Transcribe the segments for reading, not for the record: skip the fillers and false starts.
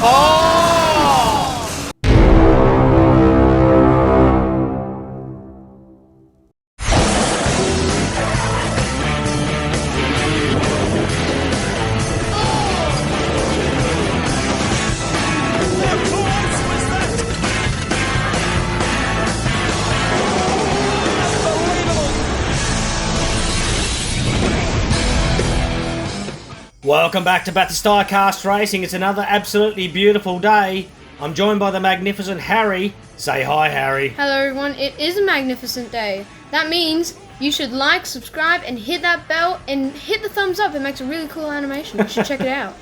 Oh! Welcome back to Bathurst Diecast Racing. It's another absolutely beautiful day. I'm joined by the magnificent Harry. Say hi, Harry. Hello everyone, it is a magnificent day. That means you should like, subscribe, and hit that bell, and hit the thumbs up. It makes a really cool animation. You should check it out.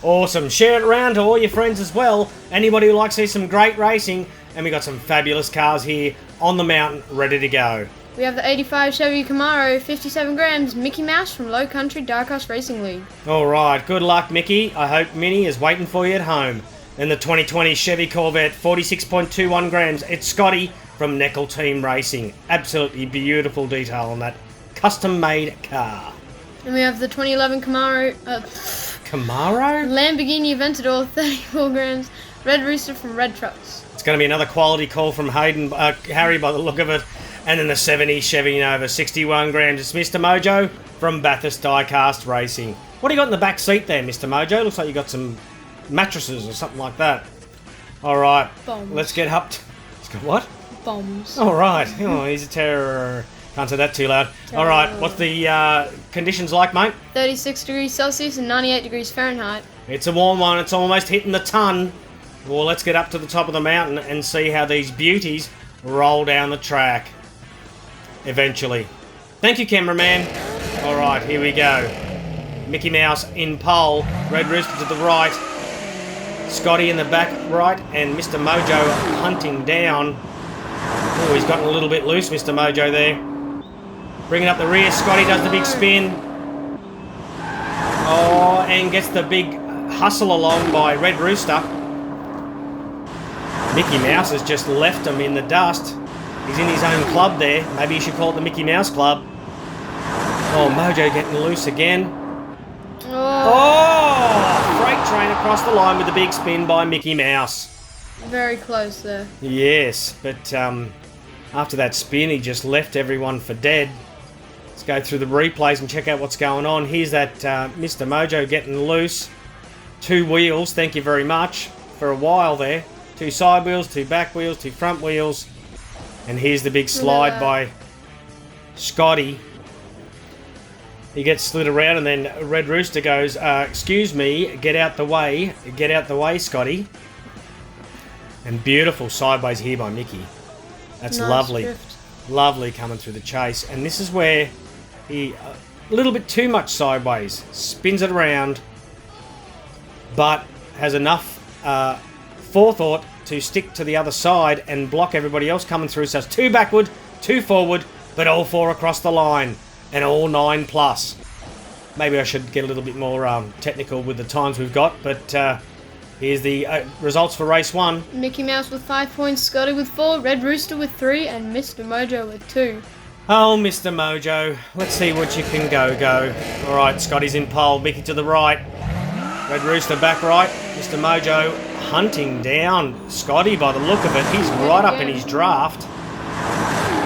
Awesome. Share it around to all your friends as well. Anybody who likes to see some great racing. And we got some fabulous cars here on the mountain ready to go. We have the 85 Chevy Camaro, 57 grams, Mickey Mouse from Low Country Diecast Racing League. Alright, good luck, Mickey. I hope Minnie is waiting for you at home. Then the 2020 Chevy Corvette, 46.21 grams. It's Scotty from Neckel Team Racing. Absolutely beautiful detail on that custom-made car. And we have the 2011 Camaro, Camaro? Lamborghini Aventador, 34 grams, Red Rooster from Red Trucks. It's going to be another quality call from Harry by the look of it. And then the 70 Chevy Nova, 61 grams. It's Mr. Mojo from Bathurst Diecast Racing. What do you got in the back seat there, Mr. Mojo? Looks like you got some mattresses or something like that. All right, Bombs. Let's get up to... It's got what? Bombs. All right. Oh, he's a terror. Can't say that too loud. All right, what's the conditions like, mate? 36 degrees Celsius and 98 degrees Fahrenheit. It's a warm one. It's almost hitting the ton. Well, let's get up to the top of the mountain and see how these beauties roll down the track. Eventually. Thank you, cameraman. Alright, here we go. Mickey Mouse in pole. Red Rooster to the right. Scotty in the back right. And Mr. Mojo hunting down. Oh, he's gotten a little bit loose, Mr. Mojo there. Bringing up the rear. Scotty does the big spin. Oh, and gets the big hustle along by Red Rooster. Mickey Mouse has just left him in the dust. He's in his own club there. Maybe you should call it the Mickey Mouse Club. Oh, Mojo getting loose again. Oh! Freight train across the line with the big spin by Mickey Mouse. Very close there. Yes, but after that spin, he just left everyone for dead. Let's go through the replays and check out what's going on. Here's that Mr. Mojo getting loose. 2 wheels, thank you very much, for a while there. 2 side wheels, 2 back wheels, 2 front wheels. And here's the big slide by Scotty. He gets slid around and then Red Rooster goes, excuse me, get out the way, Scotty. And beautiful sideways here by Mickey. That's nice lovely. drift. Lovely coming through the chase. And this is where he, a little bit too much sideways, spins it around, but has enough forethought to stick to the other side and block everybody else coming through. So it's 2 backward, 2 forward, but all 4 across the line, and all 9 plus. Maybe I should get a little bit more technical with the times we've got, but here's the results for race 1. Mickey Mouse with 5 points, Scotty with 4, Red Rooster with 3, and Mr. Mojo with 2. Oh, Mr. Mojo, let's see what you can go. All right, Scotty's in pole, Mickey to the right. Red Rooster back right, Mr. Mojo hunting down Scotty by the look of it. He's right up in his draft.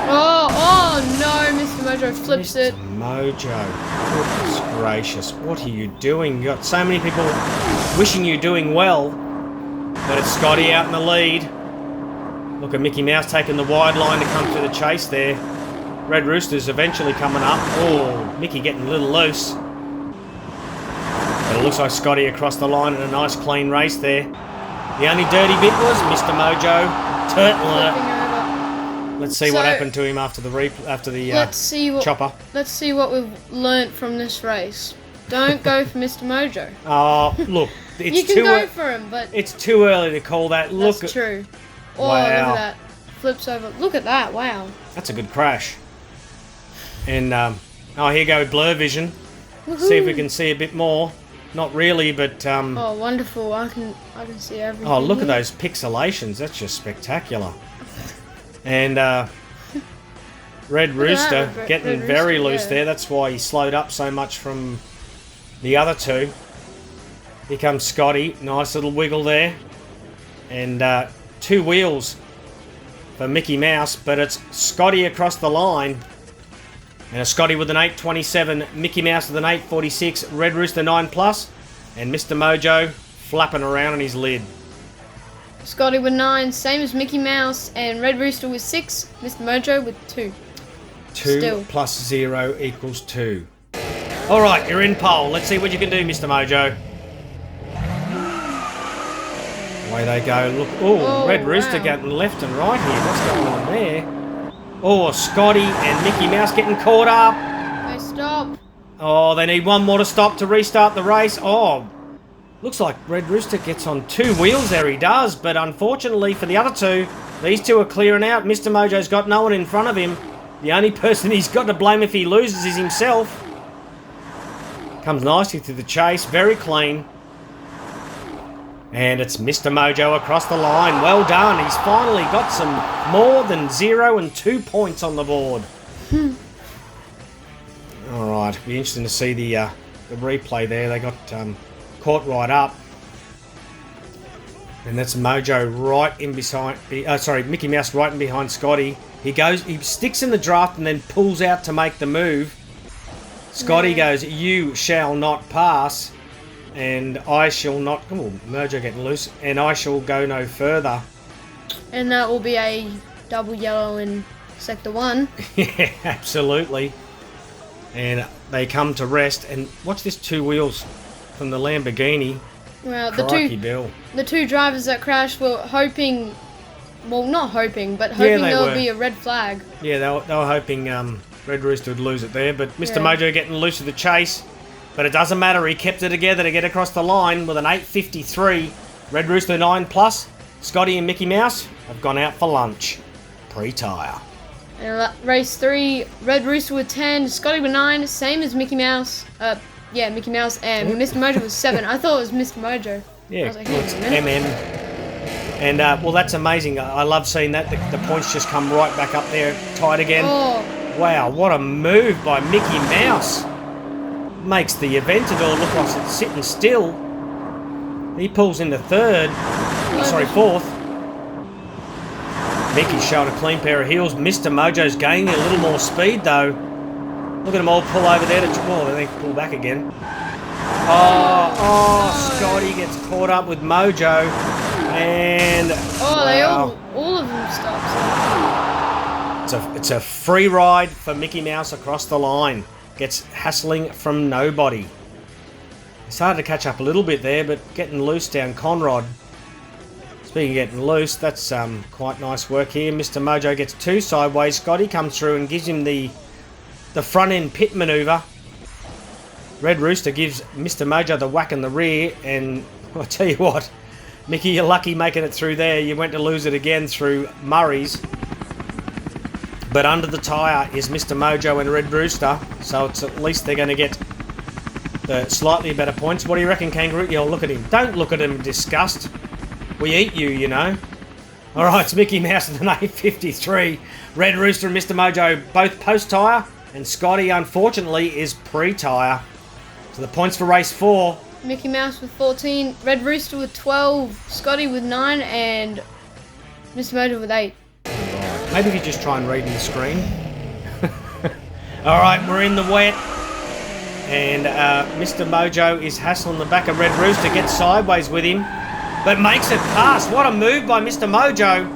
Oh no, Mr. Mojo flips it. Mojo, goodness gracious, what are you doing? You got so many people wishing you doing well, but it's Scotty out in the lead. Look at Mickey Mouse taking the wide line to come through the chase there. Red Rooster's eventually coming up. Oh, Mickey getting a little loose. But it looks like Scotty across the line in a nice clean race there. The only dirty bit was Mr. Mojo turtling it. Let's see what happened to him after the chopper. Let's see what we've learnt from this race. Don't go for Mr. Mojo. Oh, look, it's you can go for him, but it's too early to call that. That's true. Oh, wow. Look at that. Flips over. Look at that. Wow. That's a good crash. And here you go with blur vision. Woohoo. See if we can see a bit more. Not really, but oh, wonderful! I can see everything. oh, look here. at those pixelations. That's just spectacular. And Red Rooster getting Red very Rooster, loose there. That's why he slowed up so much from the other two. Here comes Scotty. Nice little wiggle there. And 2 wheels for Mickey Mouse, but it's Scotty across the line. And a Scotty with an 8.27, Mickey Mouse with an 8.46, Red Rooster 9+, and Mr. Mojo flapping around on his lid. Scotty with 9, same as Mickey Mouse, and Red Rooster with 6, Mr. Mojo with 2. 2 Still. plus 0 equals 2. Alright, you're in pole. Let's see what you can do, Mr. Mojo. Away they go. Look, oh, Red Rooster getting left and right here. What's going on there? Oh, Scotty and Mickey Mouse getting caught up. They stop. Oh, they need one more to stop to restart the race. Oh, looks like Red Rooster gets on 2 wheels there. He does, but unfortunately for the other 2, these 2 are clearing out. Mr. Mojo's got no one in front of him. The only person he's got to blame if he loses is himself. Comes nicely through the chase. Very clean. And it's Mr. Mojo across the line. Well done. He's finally got some more than 0 and 2 points on the board. Alright, be interesting to see the replay there. They got caught right up. And that's Mojo right in beside... Mickey Mouse right in behind Scotty. He sticks in the draft and then pulls out to make the move. Scotty goes, "You shall not pass." And I shall not... Oh, Mojo getting loose. And I shall go no further. And that will be a double yellow in Sector 1. Yeah, absolutely. And they come to rest. And watch this 2 wheels from the Lamborghini. Well, the 2 drivers that crashed were hoping... Well, not hoping, but hoping there would be a red flag. Yeah, they were hoping Red Rooster would lose it there. But Mr. Mojo getting loose of the chase. But it doesn't matter, he kept it together to get across the line with an 8.53. Red Rooster 9+. Scotty and Mickey Mouse have gone out for lunch. Pre-tire. And race 3, Red Rooster with 10, Scotty with 9, same as Mickey Mouse. Mickey Mouse, and Mr. Mojo with 7. I thought it was Mr. Mojo. Yeah, I was like, it's MM. And, well, that's amazing. I love seeing that. The points just come right back up there, tied again. Oh. Wow, what a move by Mickey Mouse. Makes the Aventador look like it's sitting still. He pulls into 4th. Mickey's showing a clean pair of heels. Mr. Mojo's gaining a little more speed though. Look at them all pull over there to... Oh, they pull back again. Scotty gets caught up with Mojo. And... all of them stopped. It's a free ride for Mickey Mouse across the line. Gets hassling from nobody. Started to catch up a little bit there, but getting loose down Conrod. Speaking of getting loose, that's quite nice work here. Mr. Mojo gets 2 sideways. Scotty comes through and gives him the front end pit manoeuvre. Red Rooster gives Mr. Mojo the whack in the rear, and I'll tell you what, Mickey, you're lucky making it through there. You went to lose it again through Murray's. But under the tyre is Mr. Mojo and Red Rooster, so it's at least they're going to get the slightly better points. What do you reckon, Kangaroo? Yeah, look at him. Don't look at him in disgust. We eat you, you know. All right, it's Mickey Mouse with an 8.53. Red Rooster and Mr. Mojo both post-tyre, and Scotty, unfortunately, is pre-tyre. So the points for race 4. Mickey Mouse with 14, Red Rooster with 12, Scotty with 9, and Mr. Mojo with 8. Maybe if you just try and read in the screen. Alright, we're in the wet. And Mr. Mojo is hassling the back of Red Rooster, gets sideways with him, but makes it past. What a move by Mr. Mojo.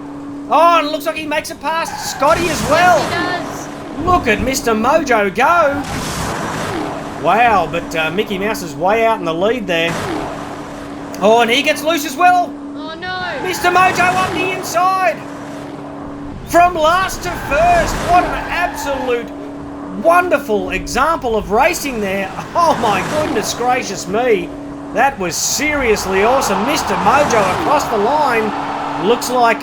Oh, and it looks like he makes it past Scotty as well. Yes, he does. Look at Mr. Mojo go. Wow, but Mickey Mouse is way out in the lead there. Oh, and he gets loose as well. Oh, no. Mr. Mojo up the inside. From last to first. What an absolute wonderful example of racing there. Oh my goodness gracious me. That was seriously awesome. Mr. Mojo across the line. Looks like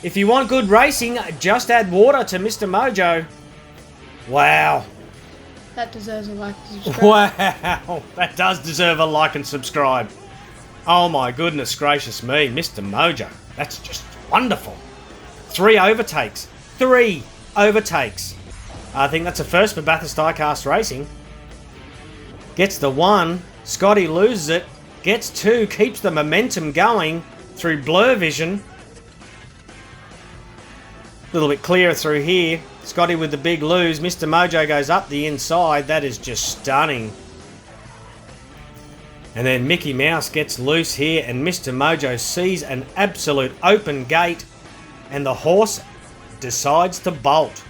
if you want good racing, just add water to Mr. Mojo. Wow. That deserves a like and subscribe. Wow. That does deserve a like and subscribe. Oh my goodness gracious me. Mr. Mojo. That's just wonderful. 3 overtakes. 3 overtakes. I think that's a first for Bathurst Diecast Racing. Gets the 1. Scotty loses it. Gets 2, keeps the momentum going through blur vision. A little bit clearer through here. Scotty with the big lose. Mr. Mojo goes up the inside. That is just stunning. And then Mickey Mouse gets loose here, and Mr. Mojo sees an absolute open gate, and the horse decides to bolt.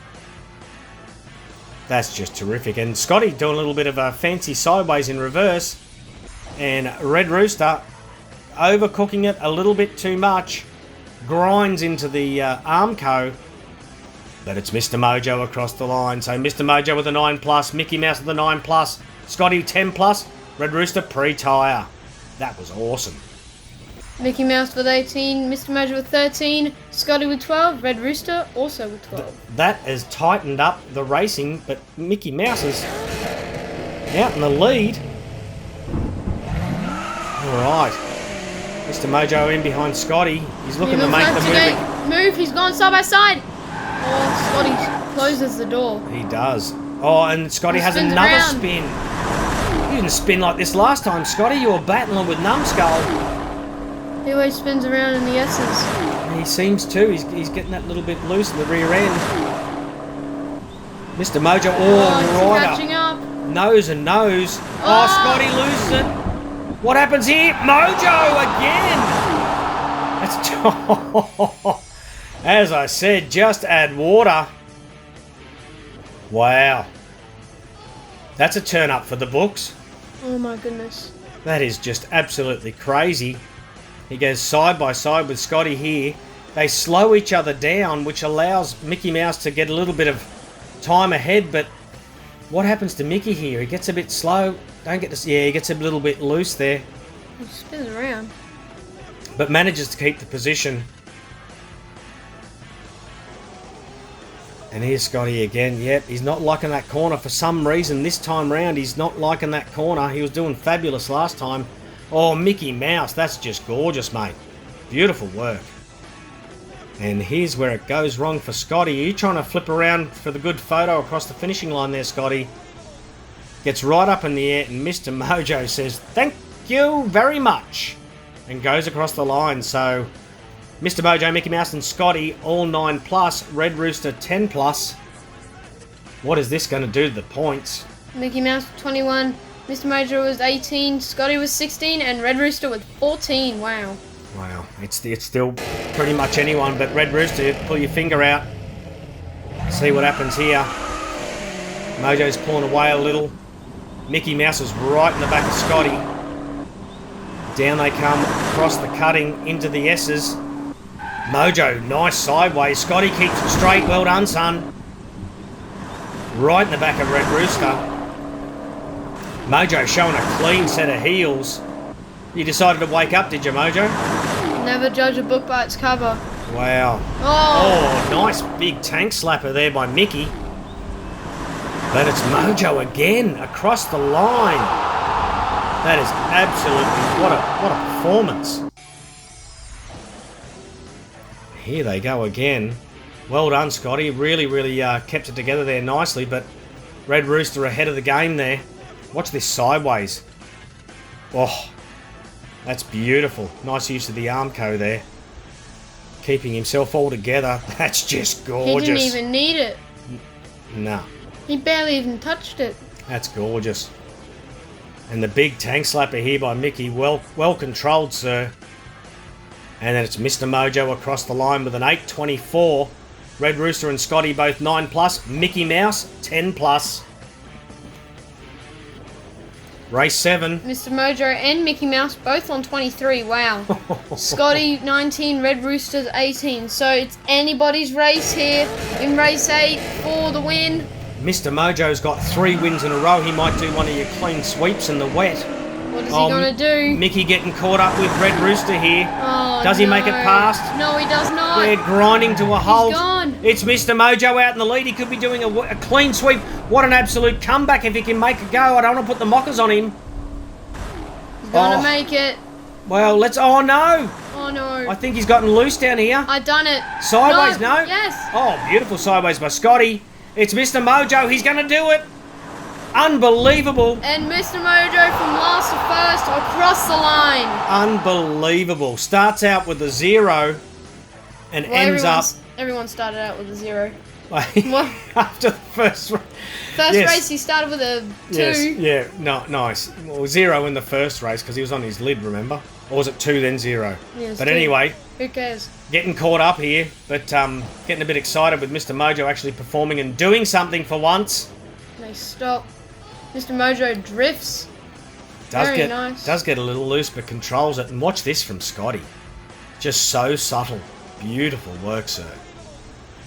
That's just terrific. And Scotty doing a little bit of a fancy sideways in reverse, and Red Rooster overcooking it a little bit too much, grinds into the Armco, but it's Mr. Mojo across the line. So Mr. Mojo with a 9+, Mickey Mouse with a 9+, Scotty 10+, Red Rooster pre-tyre. That was awesome. Mickey Mouse with 18, Mr. Mojo with 13, Scotty with 12, Red Rooster also with 12. That has tightened up the racing, but Mickey Mouse is out in the lead. Alright. Mr. Mojo in behind Scotty. He's looking to make the move. He's gone side by side. Oh, Scotty closes the door. He does. Oh, and Scotty has another spin. You didn't spin like this last time, Scotty. You were battling with Numbskull. He always spins around in the S's. He seems to. He's getting that little bit loose in the rear end. Mr. Mojo, right catching up. Nose and nose. Oh, Scotty loses it. What happens here? Mojo again. That's as I said, just add water. Wow. That's a turn up for the books. Oh my goodness. That is just absolutely crazy. He goes side by side with Scotty here. They slow each other down, which allows Mickey Mouse to get a little bit of time ahead, but what happens to Mickey here? He gets a bit slow. He gets a little bit loose there. He spins around. But manages to keep the position. And here's Scotty again. Yep, he's not liking that corner for some reason. This time round, he's not liking that corner. He was doing fabulous last time. Oh, Mickey Mouse, that's just gorgeous, mate. Beautiful work. And here's where it goes wrong for Scotty. Are you trying to flip around for the good photo across the finishing line there, Scotty? Gets right up in the air, and Mr. Mojo says, "Thank you very much," and goes across the line. So Mr. Mojo, Mickey Mouse and Scotty all 9+, Red Rooster 10+. What is this going to do to the points? Mickey Mouse with 21, Mr. Mojo was 18, Scotty was 16, and Red Rooster with 14. Wow. Wow, it's still pretty much anyone but Red Rooster. Pull your finger out. See what happens here. Mojo's pulling away a little. Mickey Mouse is right in the back of Scotty. Down they come across the cutting into the S's. Mojo, nice sideways. Scotty keeps it straight. Well done, son. Right in the back of Red Rooster. Mojo showing a clean set of heels. You decided to wake up, did you, Mojo? Never judge a book by its cover. Wow. Oh, nice big tank slapper there by Mickey. But it's Mojo again across the line. That is absolutely what a performance. Here they go again. Well done, Scotty. Really kept it together there nicely, but Red Rooster ahead of the game there. Watch this sideways. Oh, that's beautiful. Nice use of the Armco there. Keeping himself all together. That's just gorgeous. He didn't even need it. No. He barely even touched it. That's gorgeous. And the big tank slapper here by Mickey. Well controlled, sir. And then it's Mr. Mojo across the line with an 8.24. Red Rooster and Scotty both 9+. Mickey Mouse 10+. Race 7. Mr. Mojo and Mickey Mouse both on 23. Wow. Scotty 19, Red Rooster's 18. So it's anybody's race here in race 8 for the win. Mr. Mojo's got 3 wins in a row. He might do one of your clean sweeps in the wet. What is he going to do? Mickey getting caught up with Red Rooster here. Oh, does he make it past? No, he does not. They're grinding to a halt. He's gone. It's Mr. Mojo out in the lead. He could be doing a clean sweep. What an absolute comeback if he can make a go. I don't want to put the mockers on him. He's going to make it. Well, let's... Oh, no. Oh, no. I think he's gotten loose down here. I done it. Sideways, no? Yes. Oh, beautiful sideways by Scotty. It's Mr. Mojo. He's going to do it. Unbelievable. And Mr. Mojo from last to first across the line. Unbelievable. Starts out with a 0 and ends up... Everyone started out with a 0. After the first race, he started with a 2. Yes, yeah, no, nice. Well, 0 in the first race because he was on his lid, remember? Or was it 2 then 0? Yeah, but 2. Anyway, who cares? Getting caught up here, but getting a bit excited with Mr. Mojo actually performing and doing something for once. They stop. Mr. Mojo drifts. Nice. Does get a little loose, but controls it. And watch this from Scotty. Just so subtle. Beautiful work, sir.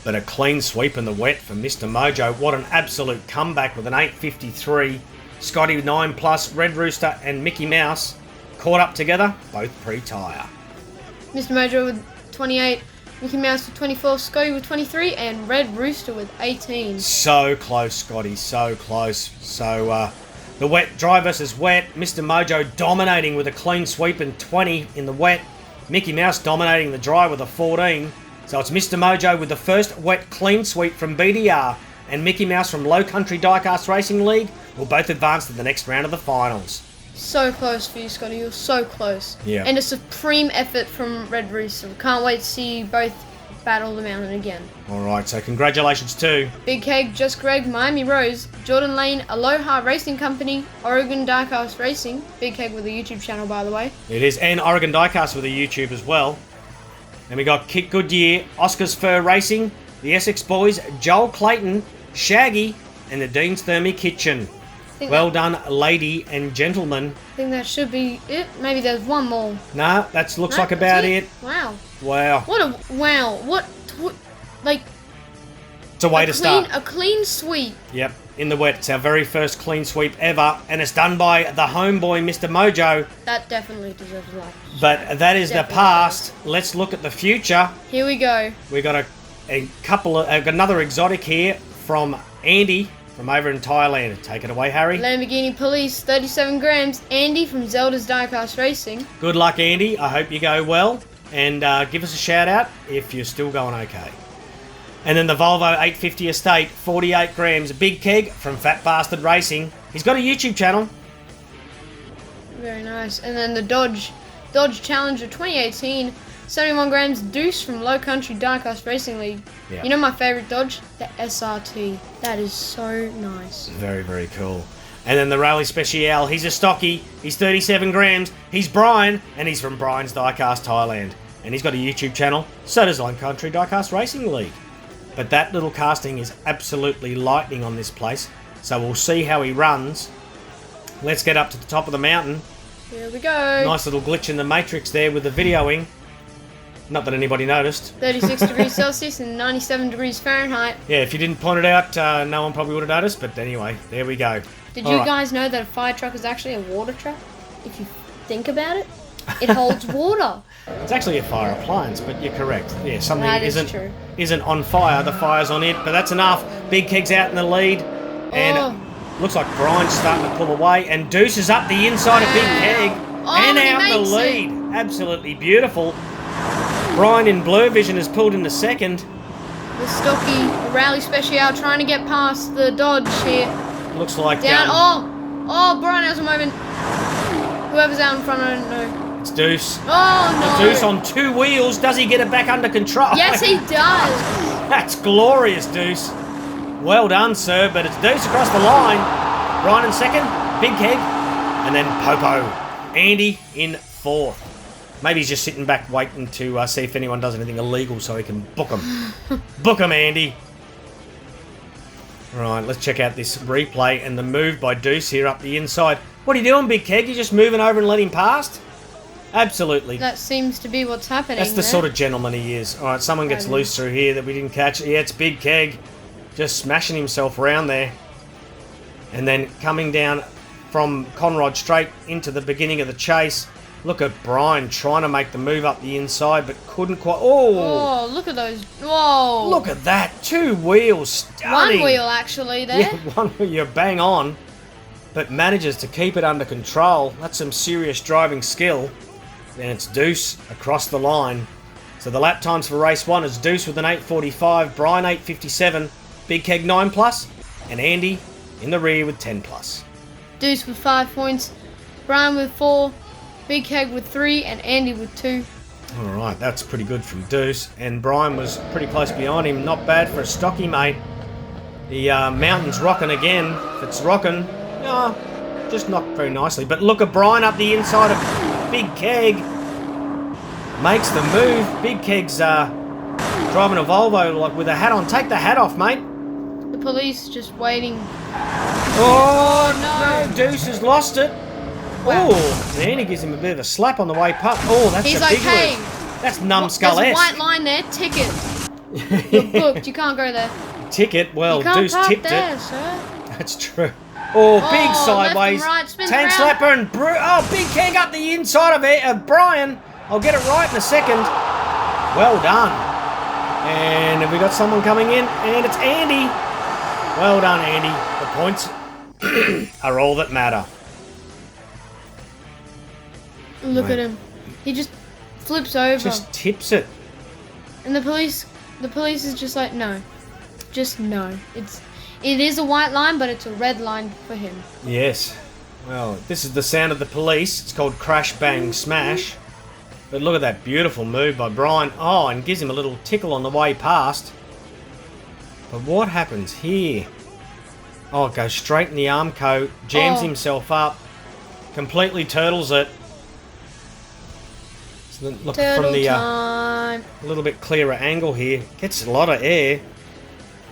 But a clean sweep in the wet for Mr. Mojo. What an absolute comeback with an 8.53. Scotty 9+, Red Rooster and Mickey Mouse caught up together, both pre-tyre. Mr. Mojo with 28, Mickey Mouse with 24, Scotty with 23, and Red Rooster with 18. So close, Scotty, so close. So the wet, dry versus wet. Mr. Mojo dominating with a clean sweep and 20 in the wet. Mickey Mouse dominating the dry with a 14. So it's Mr. Mojo with the first wet clean sweep from BDR, and Mickey Mouse from Low Country Diecast Racing League will both advance to the next round of the finals. So close for you, Scotty. You're so close. Yeah. And a supreme effort from Red Rooster. Can't wait to see you both battle the mountain again. Alright, so congratulations to Big Keg, Just Greg, Miami Rose, Jordan Lane, Aloha Racing Company, Oregon Diecast Racing. Big Keg with a YouTube channel, by the way. It is, and Oregon Diecast with a YouTube as well. And we got Kit Goodyear, Oscar's Fur Racing, the Essex Boys, Joel Clayton, Shaggy, and the Dean's Thermy Kitchen. Well done, lady and gentlemen. I think that should be it. Maybe there's one more. Nah, that looks like about it. Wow. Wow. What like... It's a way to start. A clean sweep. Yep, in the wet. It's our very first clean sweep ever, and it's done by the homeboy, Mr. Mojo. That definitely deserves a like. But that is the past. Let's look at the future. Here we go. We got a couple of... got another exotic here from Andy from over in Thailand. Take it away, Harry. Lamborghini Police, 37 grams. Andy from Zelda's Diecast Racing. Good luck, Andy. I hope you go well. And give us a shout out if you're still going okay. And then the Volvo 850 Estate, 48 grams. Big Keg from Fat Bastard Racing. He's got a YouTube channel. Very nice. And then the Dodge Challenger 2018, 71 grams. Deuce from Low Country Diecast Racing League. Yeah. You know my favourite Dodge? The SRT. That is so nice. Very, very cool. And then the Rally Special, he's a stocky. He's 37 grams. He's Brian, and he's from Brian's Diecast Thailand. And he's got a YouTube channel. So does Low Country Diecast Racing League. But that little casting is absolutely lightning on this place. So we'll see how he runs. Let's get up to the top of the mountain. Here we go. Nice little glitch in the matrix there with the videoing. Not that anybody noticed. 36 degrees Celsius and 97 degrees Fahrenheit. Yeah, if you didn't point it out, no one probably would have noticed. But anyway, there we go. Did you guys know that a fire truck is actually a water truck? If you think about it, it holds water. It's actually a fire appliance, but you're correct. Yeah, something isn't on fire. The fire's on it, but that's enough. Big Keg's out in the lead, and looks like Brian's starting to pull away, and Deuce is up the inside of Big Keg and out in the lead. Absolutely beautiful. Brian in blur vision has pulled into second. The stocky Rally Special trying to get past the Dodge here. Looks like down. Brian has a moment. Whoever's out in front, I don't know. It's Deuce. Oh, no. Deuce on 2 wheels. Does he get it back under control? Yes, he does. That's glorious, Deuce. Well done, sir. But it's Deuce across the line. Brian in second. Big Keg. And then Popo. Andy in fourth. Maybe he's just sitting back waiting to see if anyone does anything illegal so he can book him. Book him, Andy. Right, let's check out this replay and the move by Deuce here up the inside. What are you doing, Big Keg? You just moving over and letting him past? Absolutely. That seems to be what's happening. That's the sort of gentleman he is. All right, someone gets loose through here that we didn't catch. Yeah, it's Big Keg just smashing himself around there. And then coming down from Conrod straight into the beginning of the chase. Look at Brian trying to make the move up the inside, but couldn't quite. Oh, look at those. Whoa. Look at that. 2 wheels. Stunning. 1 wheel, actually, there. Yeah, 1 wheel. You're bang on. But manages to keep it under control. That's some serious driving skill. Then it's Deuce across the line. So the lap times for race 1 is Deuce with an 8:45, Brian 8:57, Big Keg 9+, and Andy in the rear with 10 plus. Deuce with 5 points, Brian with 4, Big Keg with 3, and Andy with 2. Alright, that's pretty good from Deuce. And Brian was pretty close behind him. Not bad for a stocky mate. The mountain's rocking again. If it's rocking, just not very nicely. But look at Brian up the inside of Big Keg. Makes the move. Big Keg's driving a Volvo like with a hat on. Take the hat off, mate. The police just waiting. Oh, no. Deuce has lost it. Wow. Oh, Andy gives him a bit of a slap on the way past. Oh, that's He's a like, big hey, one. That's numbskull-esque. There's a white line there. Ticket. You're booked. You can't go there. Ticket? Well, you can't Deuce park tipped there, it. Sir. That's true. Oh, big sideways. Left and right, Tank around. slapper and Big Keg up the inside of it. Brian. I'll get it right in a second. Well done. And have we got someone coming in? And it's Andy. Well done, Andy. The points are all that matter. Look at him. He just flips over. Just tips it. And the police is just like, no. Just no. It is a white line, but it's a red line for him. Yes. Well, this is the sound of the police. It's called Crash Bang Smash. But look at that beautiful move by Brian. Oh, and gives him a little tickle on the way past. But what happens here? Oh, it goes straight in the arm coat. Jams himself up. Completely turtles it. So look Turtle from the time. a little bit clearer angle here. Gets a lot of air.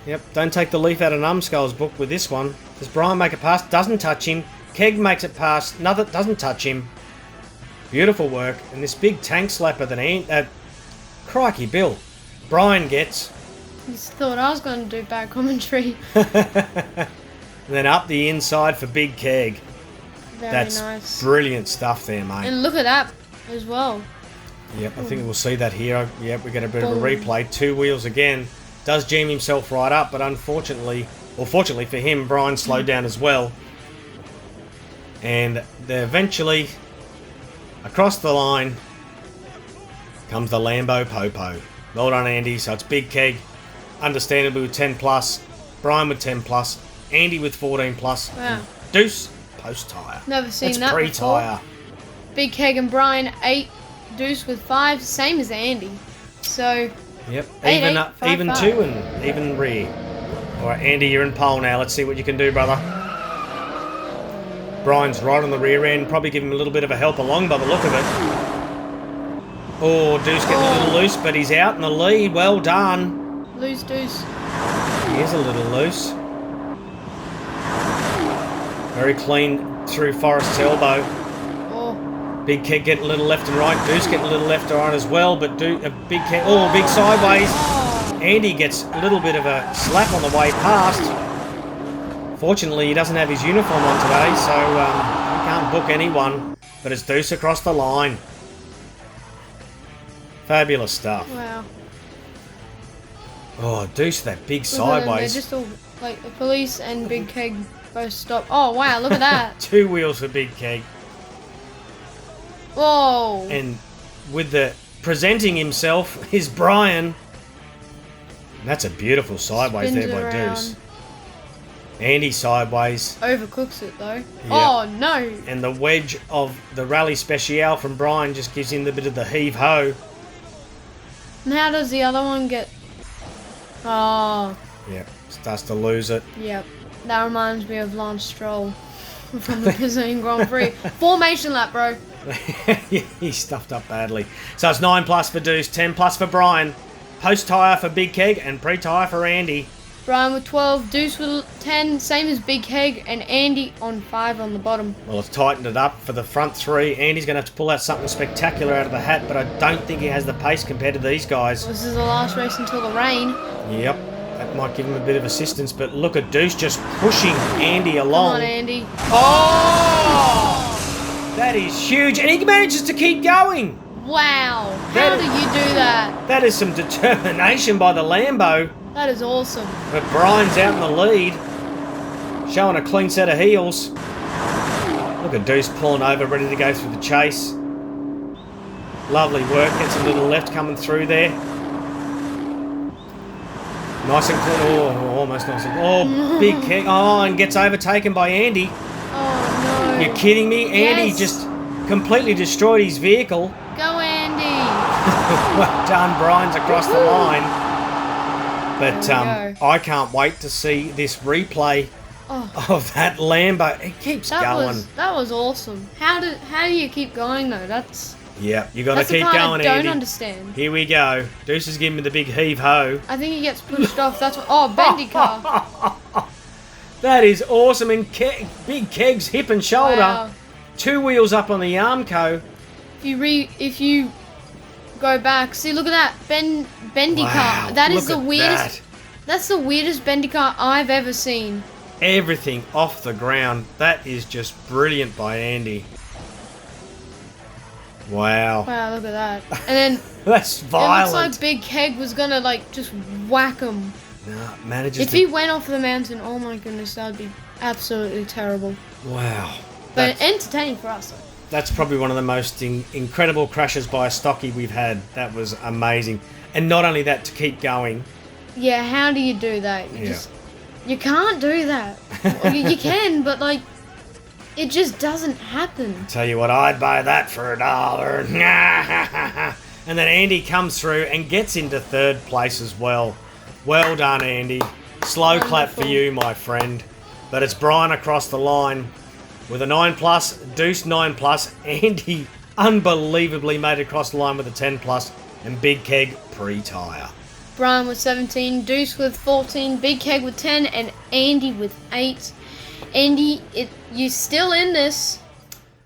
Yep, don't take the leaf out of Numbskull's book with this one. Does Brian make a pass? Doesn't touch him. Keg makes it pass. Another doesn't touch him. Beautiful work. And this big tank slapper that crikey Bill. Brian gets. Just thought I was going to do bad commentary. And then up the inside for Big Keg. That's nice. Brilliant stuff there, mate. And look at that as well. Yep, I think we'll see that here. Yep, we get a bit of a replay. 2 wheels again. Does jam himself right up, but unfortunately, or fortunately for him, Brian slowed down as well. And they eventually, across the line, comes the Lambo Popo. Well done, Andy. So it's Big Keg, understandably with 10 plus, Brian with 10 plus, Andy with 14 plus, Wow. Deuce post tyre. Never seen That's that pre-tyre. before. Big Keg and Brian 8, Deuce with 5, same as Andy. So Yep, Eight, even eight, up, five, even five. 2 and even rear. All right, Andy, you're in pole now. Let's see what you can do, brother. Brian's right on the rear end. Probably give him a little bit of a help along by the look of it. Oh, Deuce getting a little loose, but he's out in the lead. Well done. lose Deuce. He is a little loose. Very clean through Forrest's elbow. Oh, Big Keg getting a little left and right. Deuce getting a little left and right as well, but Big Keg, big sideways. Andy gets a little bit of a slap on the way past. Fortunately, he doesn't have his uniform on today, so he can't book anyone. But it's Deuce across the line. Fabulous stuff. wow. Oh, Deuce, that big Look at them, they're sideways. just all, like, the police and Big Keg both stop. Oh, wow, look at that. 2 wheels for Big Keg. Whoa. And with the presenting himself is Brian. That's a beautiful sideways Spins there by around. Deuce. Andy sideways. Overcooks it, though. Oh, no. And the wedge of the Rally Special from Brian just gives him the bit of the heave-ho. And how does the other one get... Oh, Yep, starts to lose it. yep. That reminds me of Lance Stroll from the Brazilian Grand Prix. Formation lap, bro. He stuffed up badly. So it's 9 plus for Deuce, 10 plus for Brian. Post tyre for Big Keg and pre-tyre for Andy. Brian with 12, Deuce with 10, same as Big Keg, and Andy on 5 on the bottom. Well, it's tightened it up for the front 3. Andy's going to have to pull out something spectacular out of the hat, but I don't think he has the pace compared to these guys. This is the last race until the rain. Yep, that might give him a bit of assistance, but look at Deuce just pushing Andy Come along. on, Andy. Oh! That is huge, and he manages to keep going. Wow. How do you do that? That is some determination by the Lambo. That is awesome. But Brian's out in the lead, showing a clean set of heels. Look at Deuce pulling over, ready to go through the chase. Lovely work, gets a little left coming through there. Nice and clean. Oh, almost nice and... Oh, big keg. Oh, and gets overtaken by Andy. Oh, no. You're kidding me? Andy Yes. just completely destroyed his vehicle. Go, Andy. Well done, Brian's across the line. But There we go. I can't wait to see this replay of that Lambo. It keeps going. That was awesome. How do you keep going though? Yeah, you got to That's the keep part going, I don't Andy. understand. Here we go. Deuce is giving me the big heave-ho. I think he gets pushed off. That's what. Oh, bendy car. That is awesome. And big Keg's hip and shoulder. Wow. 2 wheels up on the Armco. If you go back, see, look at that bendy Wow, car. That is look the at weirdest. that. That's the weirdest bendy car I've ever seen. Everything off the ground. That is just brilliant by Andy. Wow. Wow, look at that. And then That's it violent. looks like Big Keg was gonna like just whack him. No, manages If to... he went off the mountain, oh my goodness, that would be absolutely terrible. Wow. But entertaining for us. That's probably one of the most incredible crashes by a stocky we've had. That was amazing. And not only that, to keep going. Yeah, how do you do that? You can't do that. Well, you can, but like, it just doesn't happen. Tell you what, I'd buy that for $1. And then Andy comes through and gets into 3rd place as well. Well done, Andy. Slow clap for you, my friend. But it's Brian across the line with a 9+, Deuce 9+. Andy unbelievably made it across the line with a 10+, and Big Keg pre-tire. Brian with 17, Deuce with 14, Big Keg with 10, and Andy with 8. Andy, you're still in this.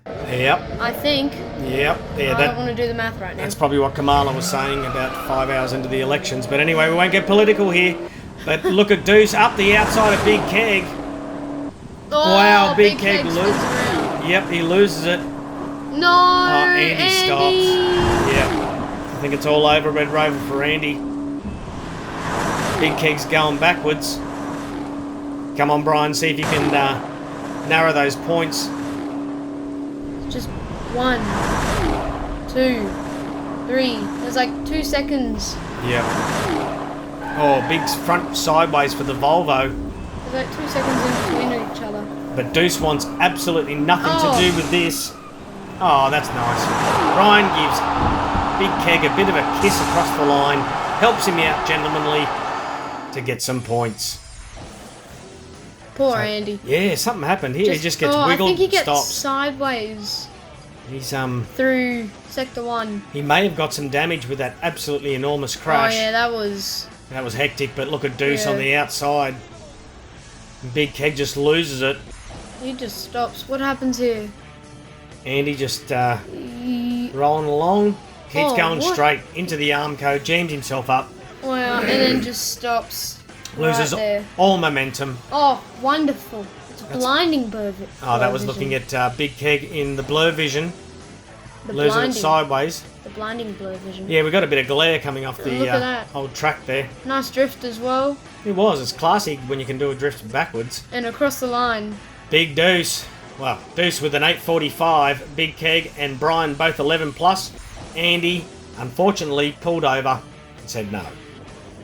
Yep. I think. Yep. Yeah, I don't want to do the math right now. That's probably what Kamala was saying about 5 hours into the elections. But anyway, we won't get political here. But look at Deuce up the outside of Big Keg. Oh, Wow, Big Keg spins loses. around. Yep, he loses it. No, Oh, Andy stops. Yep. I think it's all over Red Rover for Andy. Big Keg's going backwards. Come on, Brian, see if you can narrow those points. Just 1, 2, 3. There's like 2 seconds. Yep. Oh, big front sideways for the Volvo. There's like 2 seconds in between each other. But Deuce wants absolutely nothing to do with this. Oh, that's nice. Brian gives Big Keg a bit of a kiss across the line. Helps him out gentlemanly to get some points. Poor Andy. Yeah, something happened here. He just gets wiggled, I think he gets stops. sideways He's through sector 1. He may have got some damage with that absolutely enormous crash. Oh yeah, that was hectic, but look at Deuce Yeah. on the outside. Big Keg just loses it. he just stops. What happens here? Andy just rolling along. Keeps going straight into the Armco, jams himself up. Wow, and then just stops. Loses right there. all momentum. Oh, wonderful. It's blinding blur. Oh, that was looking at Big Keg in the blur vision. the Losing blinding, it sideways. the blinding blur vision. Yeah, we got a bit of glare coming off the Look at that. old track there. Nice drift as well, It was. It's classy when you can do a drift backwards. and across the line. Big Deuce. Well, Deuce with an 8:45. Big Keg and Brian both 11+. Andy, unfortunately, pulled over and said no.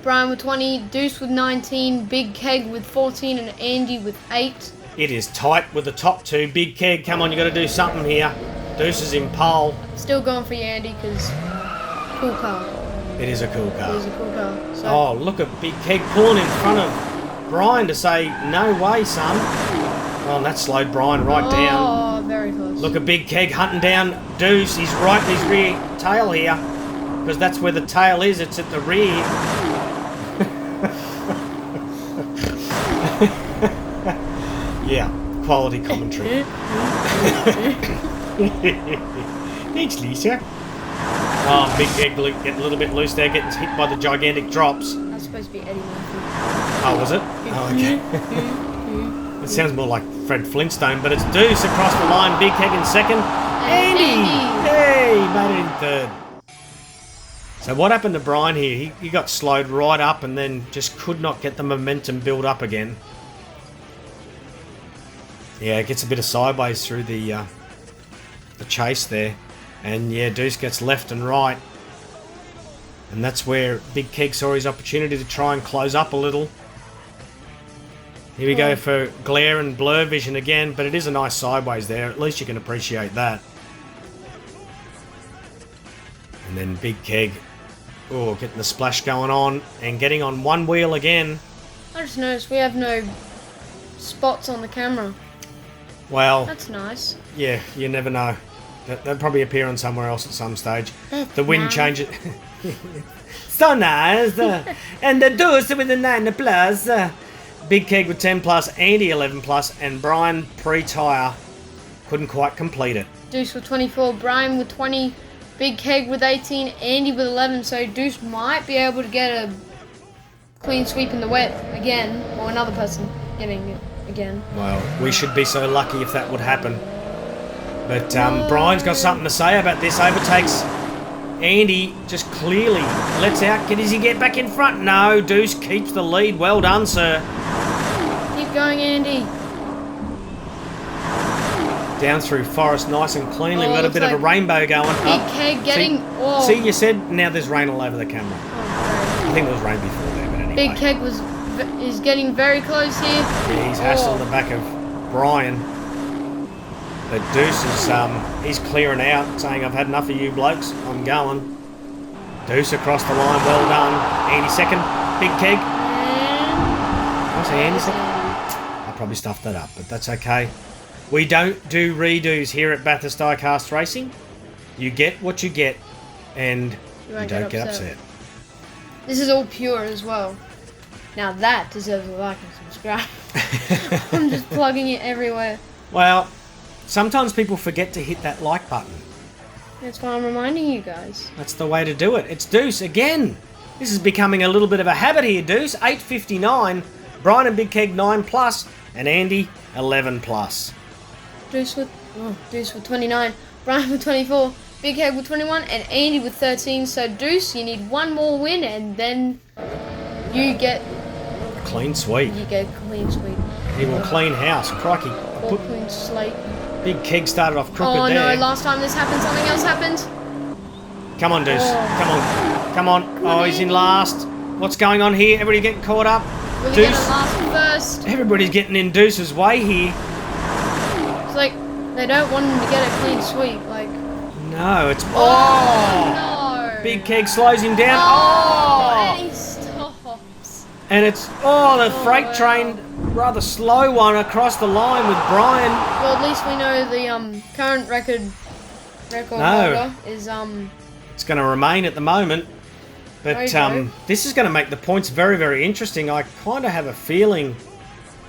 Brian with 20, Deuce with 19, Big Keg with 14, and Andy with 8. It is tight with the top two. Big Keg, come on, you got to do something here. Deuce is in pole. Still going for you, Andy, because cool car. It is a cool It car. is a cool car. So, Oh, look at Big Keg pulling in front of Brian to say, no way, son. Oh, and that slowed Brian right down. Oh, very close. Look at Big Keg hunting down Deuce. He's right in his rear tail here. Because that's where the tail is. It's at the rear. Yeah, quality commentary. Thanks, Lisa. Oh, Big Keg getting a little bit loose there, getting hit by the gigantic drops. That's supposed to be Eddie Murphy. Oh, was it? Oh, okay. It sounds more like Fred Flintstone, but it's Deuce across the line. Big Keg in second. Andy! Hey, he made it in third. So what happened to Brian here? He got slowed right up and then just could not get the momentum build up again. Yeah, it gets a bit of sideways through the chase there. And yeah, Deuce gets left and right. And that's where Big Keg saw his opportunity to try and close up a little. Here we go for glare and blur vision again, but it is a nice sideways there. At least you can appreciate that. And then Big Keg, getting the splash going on and getting on one wheel again. I just noticed we have no spots on the camera. Well, that's nice. Yeah, you never know. They'll probably appear on somewhere else at some stage. That's the wind nice. changes. So nice. And the Deuce with the 9 plus. Big Keg with 10 plus, Andy 11 plus, and Brian pre-tire couldn't quite complete it. Deuce with 24, Brian with 20, Big Keg with 18, Andy with 11. So Deuce might be able to get a clean sweep in the wet again, or another person getting it again. Well, we should be so lucky if that would happen. But Brian's got something to say about this. Overtakes Andy, just clearly lets out. Does he get back in front? No, Deuce keeps the lead. Well done, sir. Keep going, Andy. Down through Forest nice and cleanly. We've got a bit of a rainbow going. Big Keg getting... See, you said now there's rain all over the camera. Oh, I think there was rain before there, but anyway. Big Keg is getting very close here. Yeah, he's hassled the back of Brian. But Deuce is he's clearing out, saying, I've had enough of you blokes. I'm going. Deuce across the line. Well done. Andy second. Big Keg. I say Andy second. I probably stuffed that up, but that's okay. We don't do redos here at Bathurst Diecast Racing. You get what you get, and you don't get upset. This is all pure as well. Now that deserves a like and subscribe. I'm just plugging it everywhere. Well, sometimes people forget to hit that like button. That's why I'm reminding you guys. That's the way to do it. It's Deuce again. This is becoming a little bit of a habit here, Deuce. 8.59. Brian and Big Keg 9 plus, and Andy 11 plus. Deuce with 29, Brian with 24, Big Keg with 21, and Andy with 13. So Deuce, you need one more win, and then you get a clean sweep. You get a clean sweep. He will clean house. Crikey. Or clean slate. Big Keg started off crooked there. there. Oh no! Last time this happened, something else happened. Come on, Deuce. Come on. He's in last. What's going on here? Everybody getting caught up. Will he get a last first? Everybody's getting in Deuce's way here. It's like they don't want him to get a clean sweep. Like no, it's no. Big Keg slows him down. And he stops. And it's the freight train, rather slow one across the line with Brian. Well, at least we know the current record holder is It's going to remain at the moment. But this is going to make the points very, very interesting. I kind of have a feeling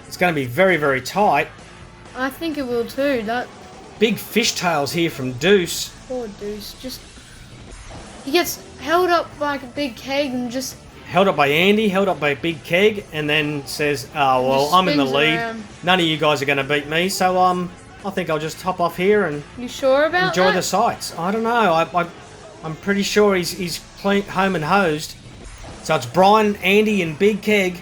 it's going to be very, very tight. I think it will too. That big fishtails here from Deuce. Poor Deuce. He gets held up by a Big Keg and just... Held up by Andy, held up by Big Keg, and then says, oh, well, I'm in the lead. Around. None of you guys are going to beat me, so I think I'll just hop off here and you sure about enjoy that? the sights. I don't know. I'm pretty sure he's clean, home and hosed. So it's Brian, Andy, and Big Keg.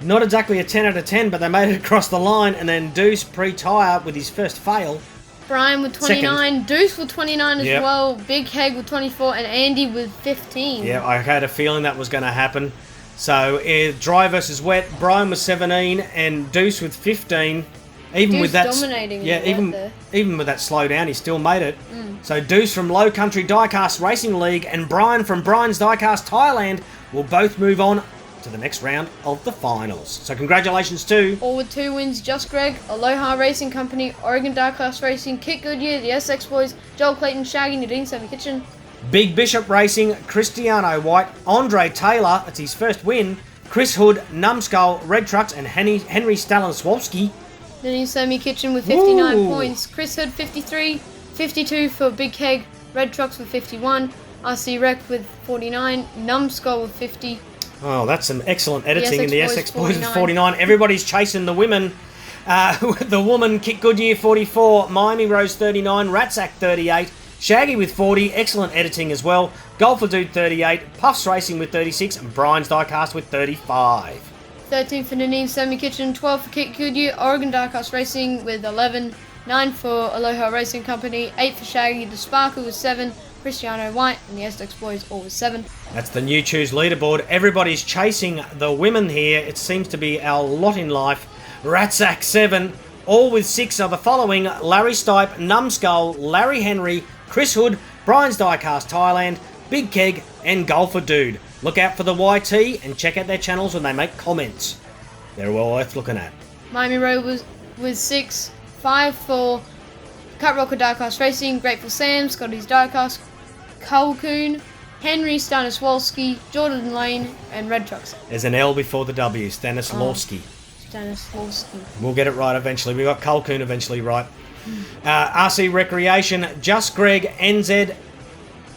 Not exactly a 10 out of 10, but they made it across the line. And then Deuce pre-tire with his first fail. Brian with 29, second. Deuce with 29 as well, Big Keg with 24, and Andy with 15. Yeah, I had a feeling that was going to happen. So dry versus wet, Brian with 17 and Deuce with 15. Even Deuce with that, dominating even with that slowdown, he still made it. So Deuce from Low Country Diecast Racing League and Brian from Brian's Diecast Thailand will both move on to the next round of the finals. So congratulations to... All with 2 wins, Just Greg, Aloha Racing Company, Oregon Diecast Racing, Kit Goodyear, the SX Boys, Joel Clayton, Shaggy, Nadine Sammy Kitchen. Big Bishop Racing, Cristiano White, Andre Taylor, that's his first win, Chris Hood, Numbskull, Red Trucks, and Henry Stalanswowski. Nadine Sammy Kitchen with 59 points, Chris Hood 53, 52 for Big Keg, Red Trucks with 51, RC Rec with 49, Numbskull with 50. Oh, that's some excellent editing in the SX Boys with 49. Everybody's chasing the women. The woman, Kit Goodyear 44, Miami Rose 39, Ratsack 38, Shaggy with 40, excellent editing as well. Golfer Dude 38, Puffs Racing with 36, and Brian's Diecast with 35. 13 for Nadine Sammy Kitchen, 12 for Kit Goodyear, Oregon Diecast Racing with 11, 9 for Aloha Racing Company, 8 for Shaggy the Sparkle with 7, Cristiano White, and the Essex boys all with 7. That's the New Choose leaderboard. Everybody's chasing the women here. It seems to be our lot in life. Ratsack 7, all with 6 are the following: Larry Stipe, Numskull, Larry Henry, Chris Hood, Brian's Diecast Thailand, Big Keg, and Golfer Dude. Look out for the YT and check out their channels when they make comments. They're well worth looking at. Miami Road was with 6, 5 for Cut Rocker Diecast Racing, Grateful Sam, Scotty's Diecast, Colcoon, Henry Stanisławski, Jordan Lane, and Red Trucks. There's an L before the W, Stanisławski. Stanisławski. We'll get it right eventually. We got Colcoon eventually right. RC Recreation, Just Greg, NZ,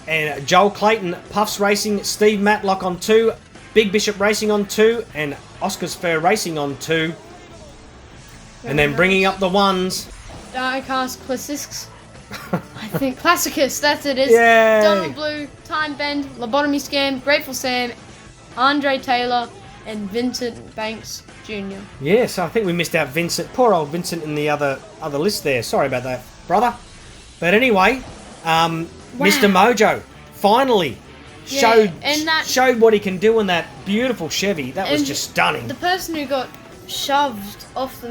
and Joel Clayton, Puffs Racing, Steve Matlock on 2, Big Bishop Racing on 2, and Oscars Fair Racing on 2. And then bringing up the ones. Diecast Classics. I think Classicus, that's it is. Yay! Donald Blue, Time Bend, Lobotomy Scam, Grateful Sam, Andre Taylor, and Vincent Banks Jr. Yes, I think we missed out Vincent. Poor old Vincent in the other list there. Sorry about that, brother. But anyway, Mr. Mojo finally showed what he can do in that beautiful Chevy. That was just stunning. The person who got shoved off the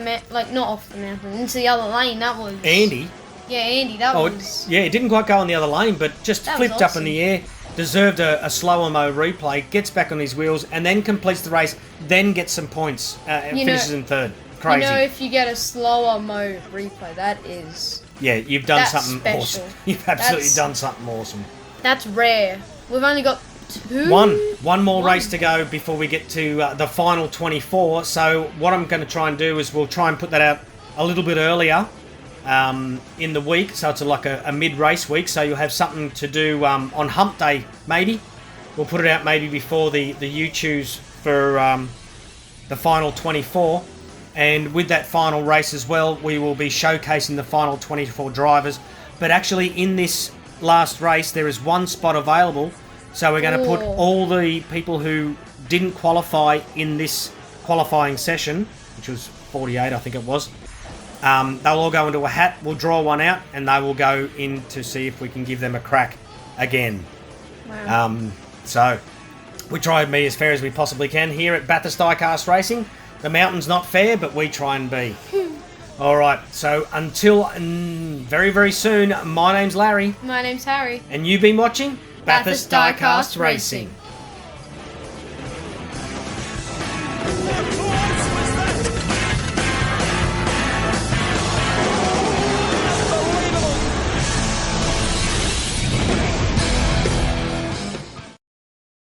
not off the mountain, into the other lane, that was... Andy. Yeah, Andy, that was... Yeah, he didn't quite go on the other lane, but just flipped up in the air. Deserved a slower mo replay, gets back on his wheels, and then completes the race, then gets some points, and finishes in 3rd. Crazy. If you get a slower mo replay, that is... Yeah, you've done something special. awesome. You've absolutely done something awesome. That's rare. We've only got 2... One more race to go before we get to the final 24. So what I'm going to try and do is we'll try and put that out a little bit earlier in the week. So it's like a mid-race week. So you'll have something to do on Hump Day, maybe. We'll put it out maybe before the You-Choose for the final 24. And with that final race as well, we will be showcasing the final 24 drivers. But actually in this last race, there is one spot available. So we're going to put all the people who didn't qualify in this qualifying session, which was 48, I think it was. They'll all go into a hat. We'll draw one out, and they will go in to see if we can give them a crack again. Wow. So we try and be as fair as we possibly can here at Bathurst Diecast Racing. The mountain's not fair, but we try and be. All right, so until very, very soon, my name's Larry. My name's Harry. And you've been watching Bathurst Diecast Racing.